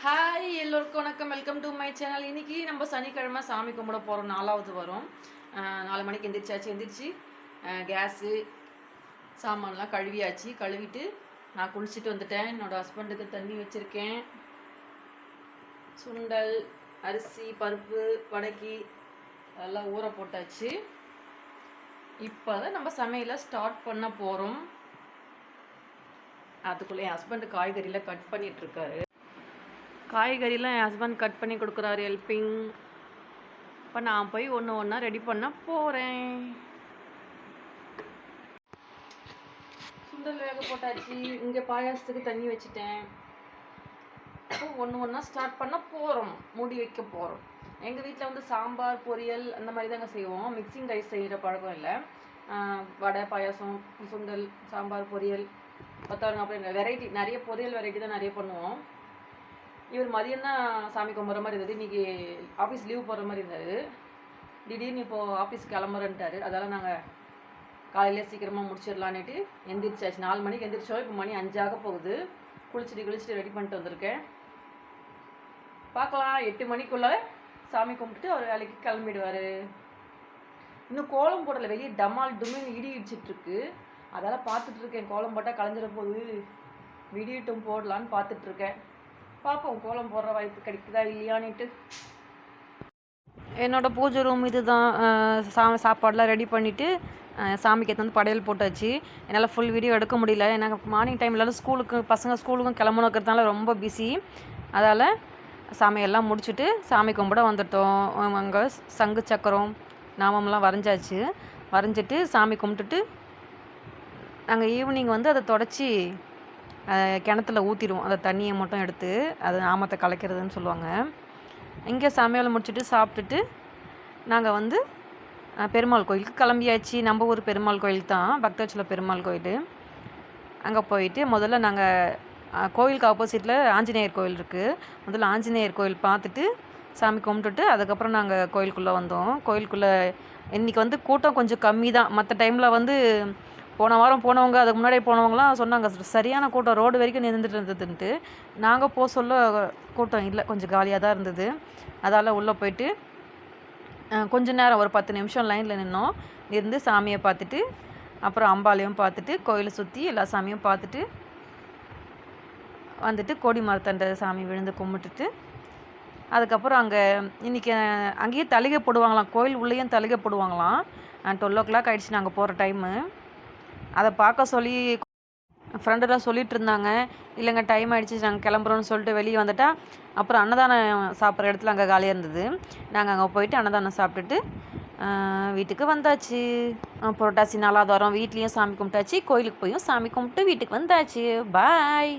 Hi எல்லோருக்கும் வணக்கம். Welcome to my channel. இன்றைக்கி நம்ம சனிக்கிழமை சாமி கும்பிட போகிறோம். 4வது வரும். 4 மணிக்கு எந்திரிச்சு கேஸு சாமான்லாம் கழுவியாச்சு. கழுவிட்டு நான் குளிச்சுட்டு வந்துட்டேன். என்னோடய ஹஸ்பண்டுக்கு தண்ணி வச்சுருக்கேன். சுண்டல், அரிசி, பருப்பு, வடக்கி அதெல்லாம் ஊற போட்டாச்சு. இப்போ தான் நம்ம சமையலை ஸ்டார்ட் பண்ண போகிறோம். அதுக்குள்ளே என் ஹஸ்பண்டு காய்கறியில் கட் பண்ணிகிட்ருக்காரு. காய்கறிலாம் என் ஹஸ்பண்ட் கட் பண்ணி கொடுக்குறாரு, ஹெல்ப்பிங். இப்போ நான் போய் ஒன்று ஒன்றா ரெடி பண்ண போகிறேன். சுண்டல் வேக போட்டாச்சு. இங்கே பாயாசத்துக்கு தண்ணி வச்சுட்டேன். இப்போ ஒன்று ஒன்றா ஸ்டார்ட் பண்ண போகிறோம், மூடி வைக்க போகிறோம். எங்கள் வீட்டில் வந்து சாம்பார், பொரியல் அந்த மாதிரி தாங்க செய்வோம். மிக்சிங் ரைஸ் செய்கிற பழக்கம் இல்லை. வடை, பாயாசம், சுண்டல், சாம்பார், பொரியல், கொத்தவரங்காய், அப்புறம் வெரைட்டி நிறைய பொரியல் வெரைட்டி தான் நிறைய பண்ணுவோம். இவர் மதியம் தான் சாமி கும்பிட்ற மாதிரி இருந்தது. இன்றைக்கி ஆஃபீஸ் லீவ் போடுற மாதிரி இருந்தார். திடீர்னு இப்போது ஆஃபீஸ் கிளம்புறேன்ட்டார். அதெல்லாம் நாங்கள் காலையில் சீக்கிரமாக முடிச்சிடலான்னுட்டு எந்திரிச்சாச்சு. 4 மணிக்கு எந்திரிச்சோம். இப்போ மணி 5 ஆக போகுது. குளிச்சுட்டு ரெடி பண்ணிட்டு வந்திருக்கேன். பார்க்கலாம், 8 மணிக்குள்ளே சாமி கும்பிட்டுட்டு அவர் வேலைக்கு கிளம்பிடுவார். இன்னும் கோலம் போடலை. வெளியே டமால் டுமின்னு இடி இடிச்சிட்ருக்கு. அதெல்லாம் பார்த்துட்ருக்கேன். கோலம் போட்டால் கலைஞ்சிட போகுது, விடியட்டும் போடலான்னு பார்த்துட்ருக்கேன். பார்ப்போம் கோலம் போடுற வாய்ப்பு கிடைக்குதா இல்லையான்னுட்டு. என்னோடய பூஜை ரூம் இது தான். சாப்பாடெலாம் ரெடி பண்ணிவிட்டு சாமிக்கு எடுத்து வந்து படையல் போட்டாச்சு. என்னால் ஃபுல் வீடியோ எடுக்க முடியல. எனக்கு மார்னிங் டைம்லலாம் ஸ்கூலுக்கும் கிளம்பணுக்கிறதுனால ரொம்ப பிஸி. அதால் சாமியெல்லாம் முடிச்சுட்டு சாமி கும்பிட வந்துட்டோம். அங்கே சங்கு சக்கரம் நாமம்லாம் வரைஞ்சிட்டு சாமி கும்பிட்டுட்டு நாங்கள் ஈவினிங் வந்து அதை தொடச்சி கிணத்துல ஊற்றிடுவோம். அந்த தண்ணியை மட்டும் எடுத்து அது நாமத்தை கலைக்கிறதுன்னு சொல்லுவாங்க. இங்கே சமையல் முடிச்சுட்டு சாப்பிட்டுட்டு நாங்கள் வந்து பெருமாள் கோயிலுக்கு கிளம்பியாச்சு. நம்ம ஊர் பெருமாள் கோயில் தான், பக்தவச்சல பெருமாள் கோயில். அங்கே போயிட்டு முதல்ல நாங்கள் கோயிலுக்கு ஆப்போசிட்டில் ஆஞ்சநேயர் கோயில் இருக்குது. முதல்ல ஆஞ்சநேயர் கோயில் பார்த்துட்டு சாமி கும்பிட்டுட்டு அதுக்கப்புறம் நாங்கள் கோயிலுக்குள்ளே வந்தோம். கோயிலுக்குள்ளே இன்றைக்கி வந்து கூட்டம் கொஞ்சம் கம்மி தான். மற்ற டைமில் வந்து போன வாரம் போனவங்க, அதுக்கு முன்னாடியே போனவங்களாம் சொன்னாங்க சரியான கூட்டம், ரோடு வரைக்கும் நின்றுட்டு இருந்ததுன்ட்டு. நாங்கள் போக சொல்ல கூட்டம் இல்லை, கொஞ்சம் காலியாக தான் இருந்தது. அதால் உள்ளே போயிட்டு கொஞ்ச நேரம் ஒரு 10 நிமிஷம் லைனில் இருந்து சாமியை பார்த்துட்டு அப்புறம் அம்பாலையும் பார்த்துட்டு கோயிலை சுற்றி எல்லா சாமியும் பார்த்துட்டு வந்துட்டு கோடி மரத்தண்ட சாமி விழுந்து கும்பிட்டுட்டு அதுக்கப்புறம் இன்றைக்கி அங்கேயே தலிகை போடுவாங்களாம். கோயில் உள்ளேயும் தலிகை போடுவாங்களாம். 12 o'clock ஆகிடுச்சு நாங்கள் போகிற டைமு. அதை பார்க்க சொல்லி ஃப்ரெண்டெல்லாம் சொல்லிகிட்டு இருந்தாங்க. இல்லைங்க டைம் ஆகிடுச்சி, நாங்கள் கிளம்புறோன்னு சொல்லிட்டு வெளியே வந்துட்டா அப்புறம் அன்னதானம் சாப்பிட்ற இடத்துல அங்கே காலியாக இருந்தது. நாங்கள் அங்கே போயிட்டு அன்னதானம் சாப்பிட்டுட்டு வீட்டுக்கு வந்தாச்சு. புரட்டாசி 4வது வாரம் வீட்லேயும் சாமி கும்பிட்டாச்சு, கோயிலுக்கு போயும் சாமி கும்பிட்டு வீட்டுக்கு வந்தாச்சு. பாய்.